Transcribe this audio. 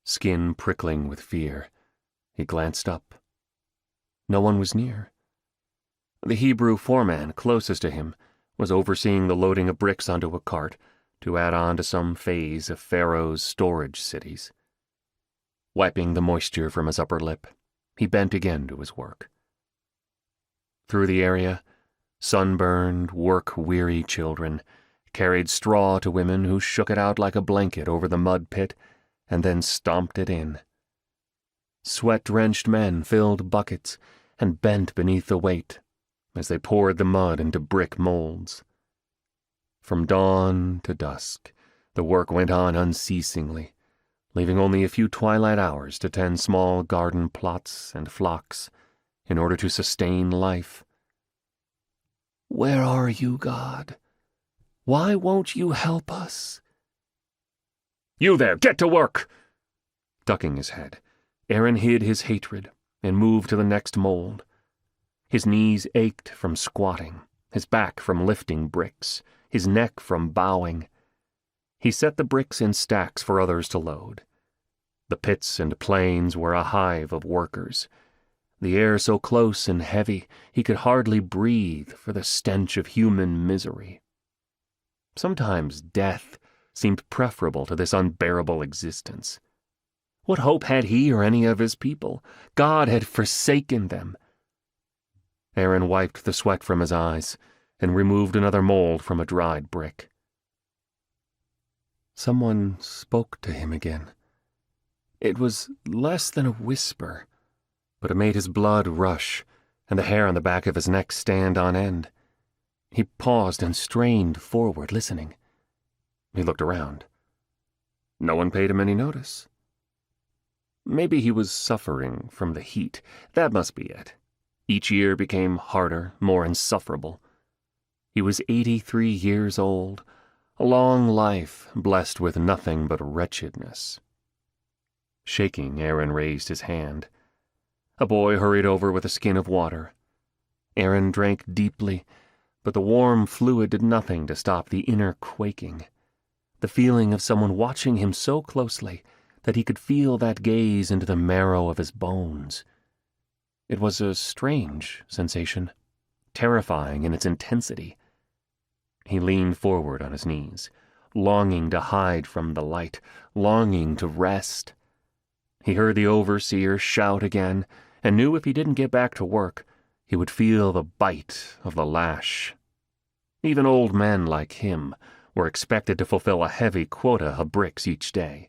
Skin prickling with fear, he glanced up. No one was near. The Hebrew foreman closest to him was overseeing the loading of bricks onto a cart to add on to some phase of Pharaoh's storage cities. Wiping the moisture from his upper lip, he bent again to his work. Through the area, sunburned, work-weary children carried straw to women who shook it out like a blanket over the mud pit and then stomped it in. Sweat-drenched men filled buckets and bent beneath the weight as they poured the mud into brick molds. From dawn to dusk, the work went on unceasingly, leaving only a few twilight hours to tend small garden plots and flocks in order to sustain life. "Where are you, God? Why won't you help us?" "You there, get to work!" Ducking his head, Aaron hid his hatred and moved to the next mold. His knees ached from squatting, his back from lifting bricks, his neck from bowing. He set the bricks in stacks for others to load. The pits and plains were a hive of workers, the air so close and heavy he could hardly breathe for the stench of human misery. Sometimes death seemed preferable to this unbearable existence. What hope had he or any of his people? God had forsaken them. Aaron wiped the sweat from his eyes and removed another mold from a dried brick. Someone spoke to him again. It was less than a whisper, but it made his blood rush and the hair on the back of his neck stand on end. He paused and strained forward, listening. He looked around. No one paid him any notice. Maybe he was suffering from the heat. That must be it. Each year became harder, more insufferable. He was 83 years old, a long life blessed with nothing but wretchedness. Shaking, Aaron raised his hand. A boy hurried over with a skin of water. Aaron drank deeply, but the warm fluid did nothing to stop the inner quaking, the feeling of someone watching him so closely that he could feel that gaze into the marrow of his bones. It was a strange sensation, terrifying in its intensity. He leaned forward on his knees, longing to hide from the light, longing to rest. He heard the overseer shout again, and knew if he didn't get back to work, he would feel the bite of the lash. Even old men like him were expected to fulfill a heavy quota of bricks each day.